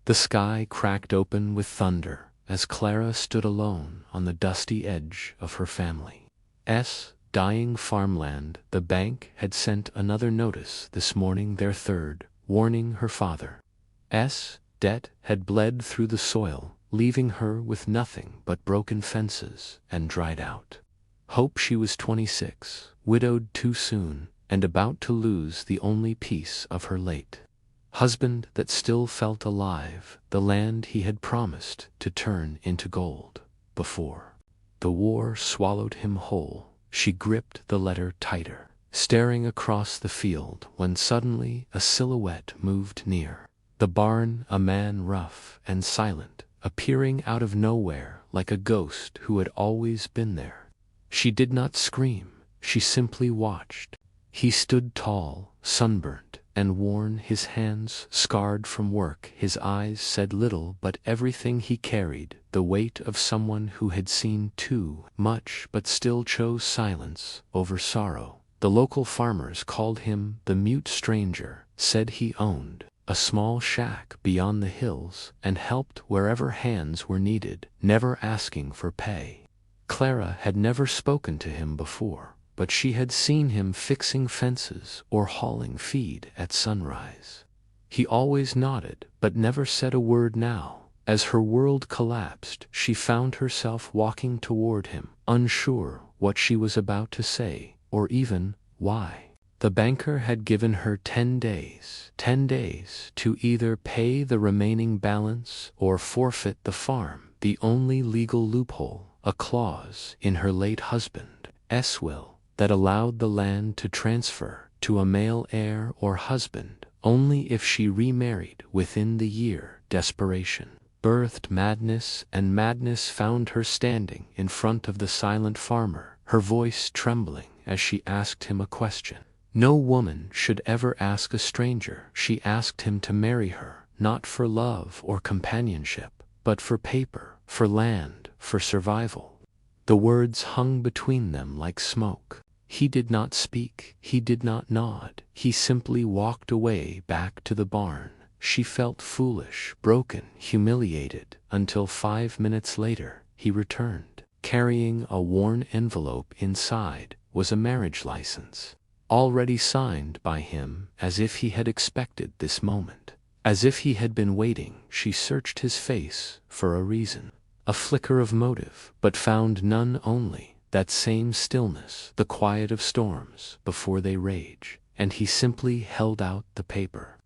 The sky cracked open with thunder as Clara stood alone on the dusty edge of her family's dying farmland. The bank had sent another notice this morning, their third, warning her father's debt had bled through the soil, leaving her with nothing but broken fences and dried out hope. She was 26, widowed too soon, and about to lose the only piece of her late husband that still felt alive, the land he had promised to turn into gold before the war swallowed him whole. She gripped the letter tighter, staring across the field, when suddenly a silhouette moved near the barn, a man rough and silent, appearing out of nowhere like a ghost who had always been there. She did not scream, she simply watched. He stood tall, sunburnt and worn, his hands scarred from work. His eyes said little, but everything he carried the weight of someone who had seen too much but still chose silence over sorrow. The local farmers called him the mute stranger, said he owned a small shack beyond the hills and helped wherever hands were needed, never asking for pay. Clara had never spoken to him before, but she had seen him fixing fences or hauling feed at sunrise. He always nodded, but never said a word now. As her world collapsed, she found herself walking toward him, unsure what she was about to say, or even why. The banker had given her 10 days to either pay the remaining balance or forfeit the farm, the only legal loophole, a clause in her late husband's will that allowed the land to transfer to a male heir or husband only if she remarried within the year. Desperation birthed madness, and madness found her standing in front of the silent farmer, her voice trembling as she asked him a question no woman should ever ask a stranger. She asked him to marry her, not for love or companionship, but for paper, for land, for survival. The words hung between them like smoke. He did not speak, he did not nod, he simply walked away back to the barn. She felt foolish, broken, humiliated, until 5 minutes later he returned. Carrying a worn envelope. Inside was a marriage license, already signed by him, as if he had expected this moment, as if he had been waiting. She searched his face for a reason, a flicker of motive, but found none. Only that same stillness, the quiet of storms before they rage, and he simply held out the paper.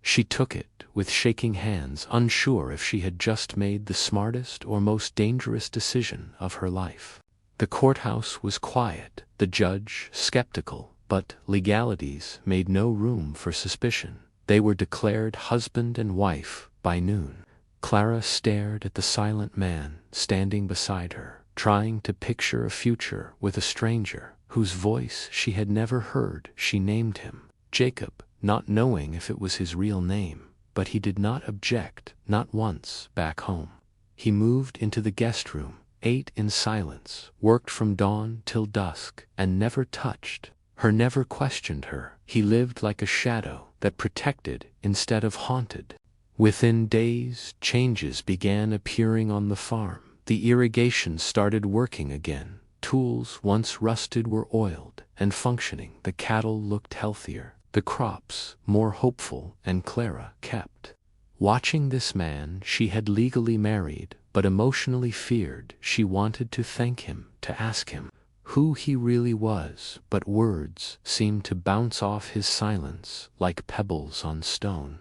She took it with shaking hands, unsure if she had just made the smartest or most dangerous decision of her life. The courthouse was quiet, the judge skeptical, but legalities made no room for suspicion. They were declared husband and wife by noon. Clara stared at the silent man standing beside her, trying to picture a future with a stranger whose voice she had never heard. She named him Jacob, not knowing if it was his real name, but he did not object, not once. Back home, he moved into the guest room, ate in silence, worked from dawn till dusk, and never touched her, never questioned her. He lived like a shadow that protected instead of haunted. Within days, changes began appearing on the farm. The irrigation started working again. Tools once rusted were oiled and functioning. The cattle looked healthier, the crops more hopeful, and Clara kept watching this man she had legally married but emotionally feared. She wanted to thank him, to ask him who he really was, but words seemed to bounce off his silence like pebbles on stone.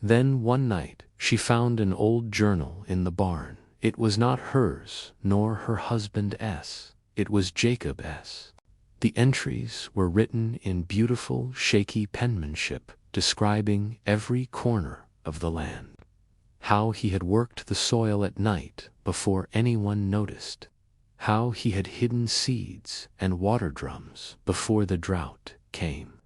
Then one night, she found an old journal in the barn. It was not hers, nor her husband's. It was Jacob's. The entries were written in beautiful, shaky penmanship, describing every corner of the land. How he had worked the soil at night before anyone noticed. How he had hidden seeds and water drums before the drought came.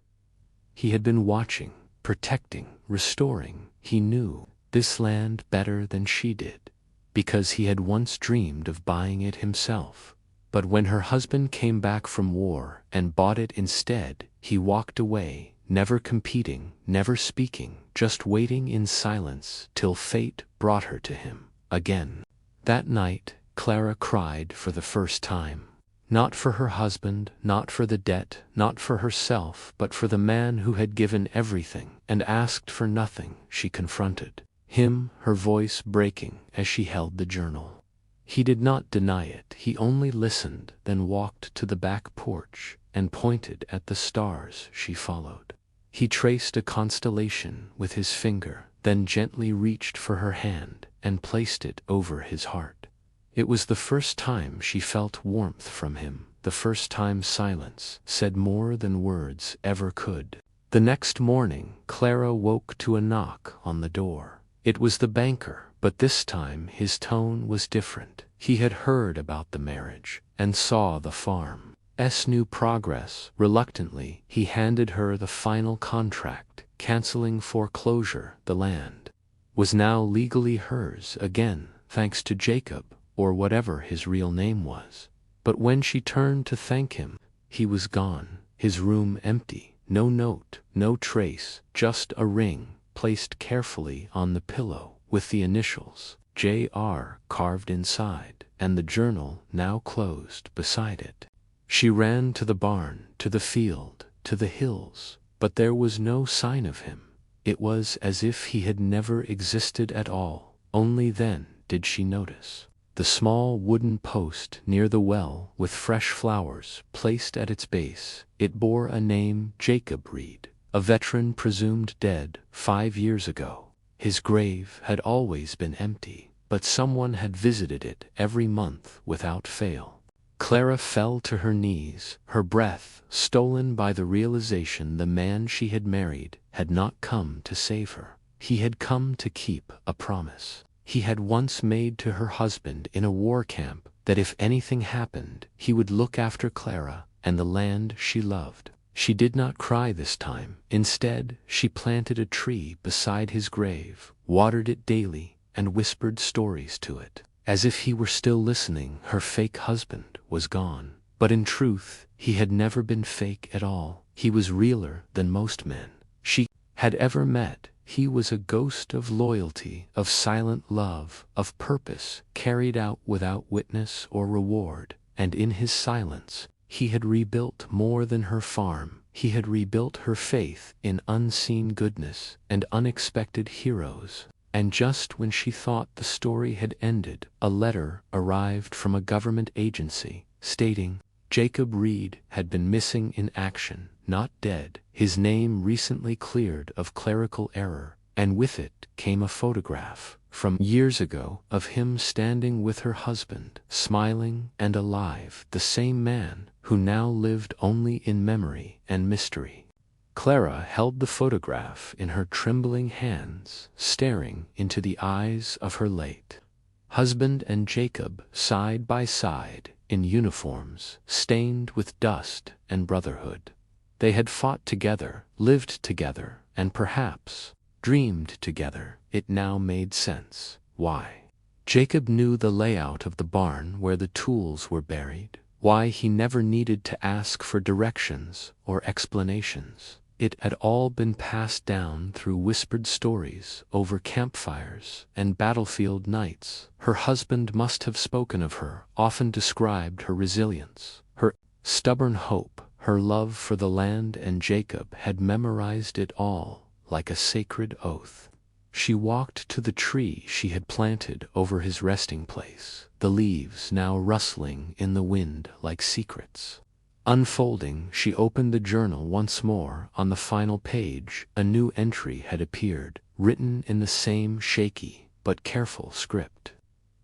He had been watching, protecting, restoring. He knew this land better than she did, because he had once dreamed of buying it himself. But when her husband came back from war and bought it instead, he walked away, never competing, never speaking, just waiting in silence till fate brought her to him again. That night, Clara cried for the first time. Not for her husband, not for the debt, not for herself, but for the man who had given everything and asked for nothing. She confronted him, her voice breaking as she held the journal. He did not deny it, he only listened, then walked to the back porch and pointed at the stars she followed. He traced a constellation with his finger, then gently reached for her hand and placed it over his heart. It was the first time she felt warmth from him, the first time silence said more than words ever could. The next morning, Clara woke to a knock on the door. It was the banker, but this time his tone was different. He had heard about the marriage and saw the farm's new progress. Reluctantly, he handed her the final contract, canceling foreclosure. The land was now legally hers again, thanks to Jacob, or whatever his real name was. But when she turned to thank him, he was gone, his room empty, no note, no trace, just a ring placed carefully on the pillow with the initials J.R. carved inside, and the journal now closed beside it. She ran to the barn, to the field, to the hills, but there was no sign of him. It was as if he had never existed at all. Only then did she notice the small wooden post near the well with fresh flowers placed at its base. It bore a name, Jacob Reed, a veteran presumed dead 5 years ago. His grave had always been empty, but someone had visited it every month without fail. Clara fell to her knees, her breath stolen by the realization the man she had married had not come to save her. He had come to keep a promise he had once made to her husband in a war camp, that if anything happened, he would look after Clara and the land she loved. She did not cry this time. Instead, she planted a tree beside his grave, watered it daily, and whispered stories to it. As if he were still listening, her fake husband was gone. But in truth, he had never been fake at all. He was realer than most men she had ever met. He was a ghost of loyalty, of silent love, of purpose carried out without witness or reward. And in his silence, he had rebuilt more than her farm. He had rebuilt her faith in unseen goodness and unexpected heroes. And just when she thought the story had ended, a letter arrived from a government agency stating Jacob Reed had been missing in action, not dead. His name recently cleared of clerical error, and with it came a photograph from years ago of him standing with her husband, smiling and alive, the same man who now lived only in memory and mystery. Clara held the photograph in her trembling hands, staring into the eyes of her late husband and Jacob side by side in uniforms stained with dust and brotherhood. They had fought together, lived together, and perhaps dreamed together. It now made sense why Jacob knew the layout of the barn where the tools were buried, why he never needed to ask for directions or explanations. It had all been passed down through whispered stories over campfires and battlefield nights. Her husband must have spoken of her, often described her resilience, her stubborn hope, her love for the land, and Jacob had memorized it all like a sacred oath. She walked to the tree she had planted over his resting place, the leaves now rustling in the wind like secrets. Unfolding, she opened the journal once more. On the final page, a new entry had appeared, written in the same shaky but careful script.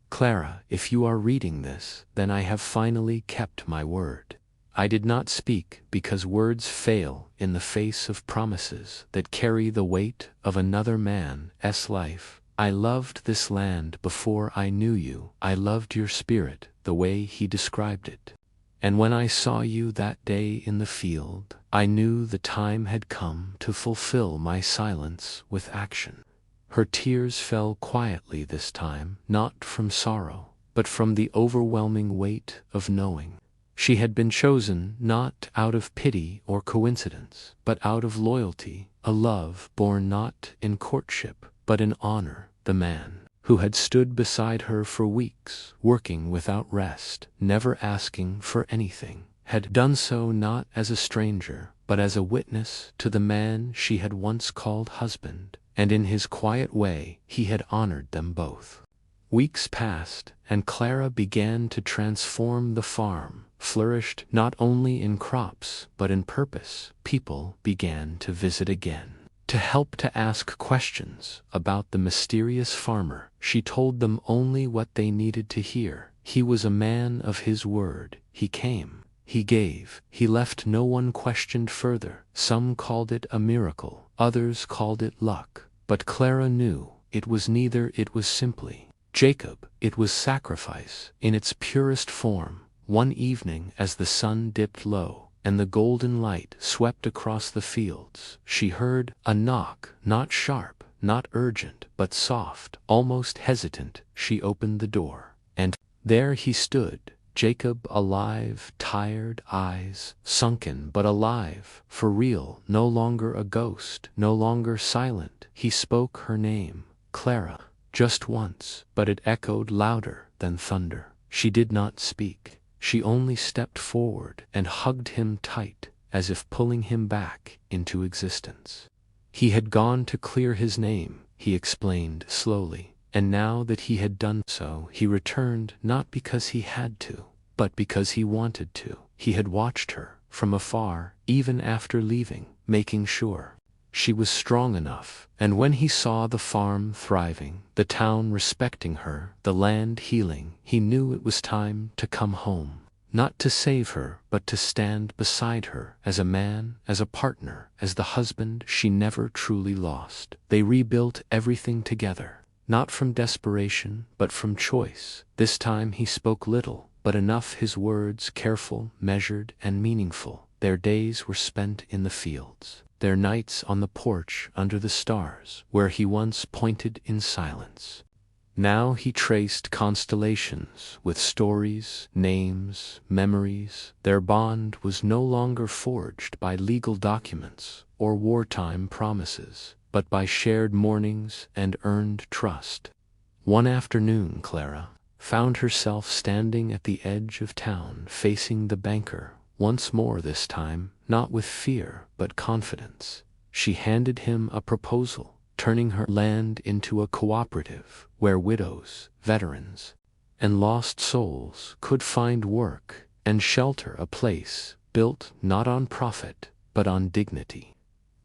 Clara, if you are reading this, then I have finally kept my word. I did not speak because words fail in the face of promises that carry the weight of another man's life. I loved this land before I knew you. I loved your spirit, the way he described it. And when I saw you that day in the field, I knew the time had come to fulfill my silence with action. Her tears fell quietly this time, not from sorrow, but from the overwhelming weight of knowing. She had been chosen not out of pity or coincidence, but out of loyalty, a love born not in courtship, but in honor. The man who had stood beside her for weeks, working without rest, never asking for anything, had done so not as a stranger, but as a witness to the man she had once called husband, and in his quiet way he had honored them both. Weeks passed, and Clara began to transform the farm, flourished not only in crops but in purpose. People began to visit again, to help, to ask questions about the mysterious farmer. She told them only what they needed to hear. He was a man of his word. He came, he gave, he left. No one questioned further. Some called it a miracle, others called it luck, but Clara knew it was neither. It was simply Jacob. It was sacrifice in its purest form. One evening, as the sun dipped low and the golden light swept across the fields, she heard a knock, not sharp, not urgent, but soft, almost hesitant. She opened the door, and there he stood, Jacob, alive, tired, eyes sunken but alive, for real, no longer a ghost, no longer silent. He spoke her name, Clara. Just once, but it echoed louder than thunder. She did not speak. She only stepped forward and hugged him tight, as if pulling him back into existence. He had gone to clear his name, he explained slowly, and now that he had done so, he returned not because he had to, but because he wanted to. He had watched her from afar, even after leaving, making sure she was strong enough, and when he saw the farm thriving, the town respecting her, the land healing, he knew it was time to come home. Not to save her, but to stand beside her, as a man, as a partner, as the husband she never truly lost. They rebuilt everything together, not from desperation, but from choice. This time he spoke little, but enough, his words careful, measured, and meaningful. Their days were spent in the fields, their nights on the porch under the stars, where he once pointed in silence. Now he traced constellations with stories, names, memories. Their bond was no longer forged by legal documents or wartime promises, but by shared mornings and earned trust. One afternoon Clara found herself standing at the edge of town, facing the banker. Once more, this time, not with fear, but confidence. She handed him a proposal, turning her land into a cooperative where widows, veterans, and lost souls could find work and shelter, a place built not on profit, but on dignity.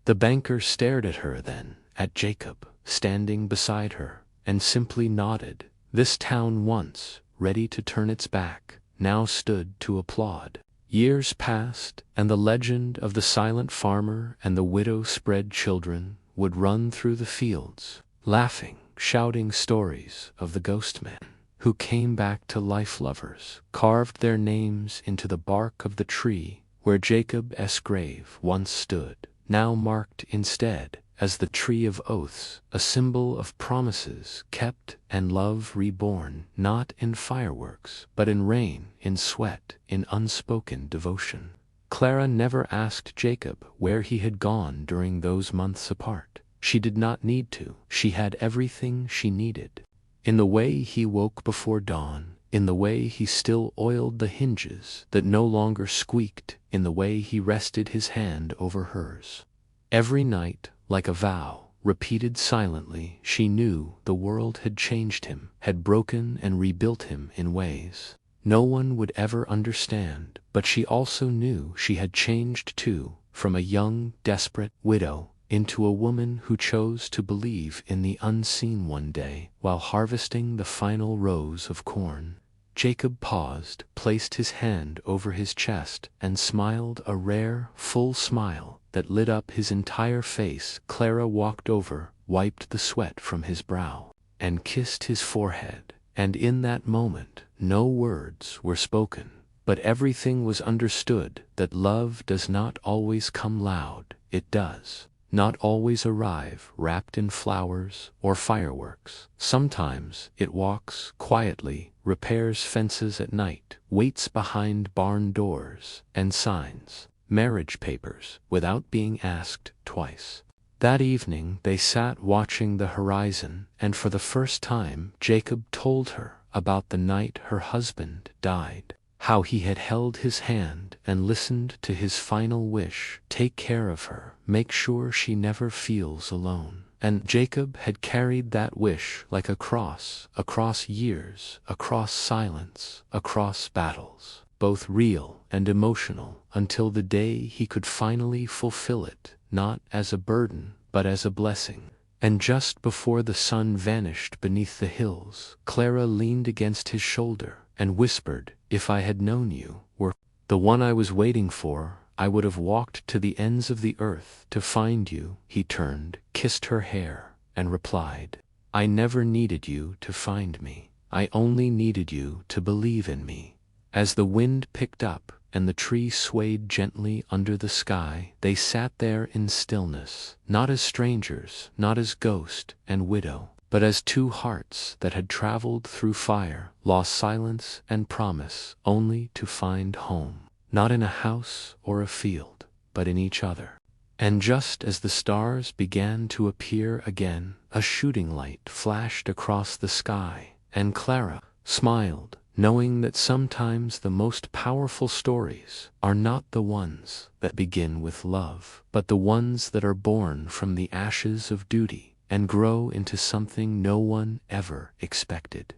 The banker stared at her, then at Jacob, standing beside her, and simply nodded. This town, once ready to turn its back, now stood to applaud. Years passed, and the legend of the silent farmer and the widow spread. Children would run through the fields, laughing, shouting stories of the ghost man who came back to life. Lovers carved their names into the bark of the tree where Jacob's grave once stood, now marked instead as the tree of oaths, a symbol of promises kept and love reborn, not in fireworks, but in rain, in sweat, in unspoken devotion. Clara never asked Jacob where he had gone during those months apart. She did not need to. She had everything she needed. In the way he woke before dawn, in the way he still oiled the hinges that no longer squeaked, in the way he rested his hand over hers. Every night, like a vow, repeated silently, she knew the world had changed him, had broken and rebuilt him in ways no one would ever understand, but she also knew she had changed too, from a young, desperate widow into a woman who chose to believe in the unseen. One day, while harvesting the final rows of corn, Jacob paused, placed his hand over his chest, and smiled, a rare, full smile that lit up his entire face. Clara walked over, wiped the sweat from his brow, and kissed his forehead. And in that moment, no words were spoken, but everything was understood, that love does not always come loud. It does not always arrive wrapped in flowers or fireworks. Sometimes it walks quietly, repairs fences at night, waits behind barn doors, and signs marriage papers without being asked twice. That evening they sat watching the horizon, and for the first time Jacob told her about the night her husband died, how he had held his hand and listened to his final wish, take care of her, make sure she never feels alone. And Jacob had carried that wish like a cross, across years, across silence, across battles, both real and emotional, until the day he could finally fulfill it, not as a burden, but as a blessing. And just before the sun vanished beneath the hills, Clara leaned against his shoulder and whispered, "If I had known you were the one I was waiting for, I would have walked to the ends of the earth to find you." He turned, kissed her hair, and replied, "I never needed you to find me. I only needed you to believe in me." As the wind picked up and the tree swayed gently under the sky, they sat there in stillness, not as strangers, not as ghost and widow, but as two hearts that had traveled through fire, lost silence and promise, only to find home, not in a house or a field, but in each other. And just as the stars began to appear again, a shooting light flashed across the sky, and Clara smiled, knowing that sometimes the most powerful stories are not the ones that begin with love, but the ones that are born from the ashes of duty and grow into something no one ever expected.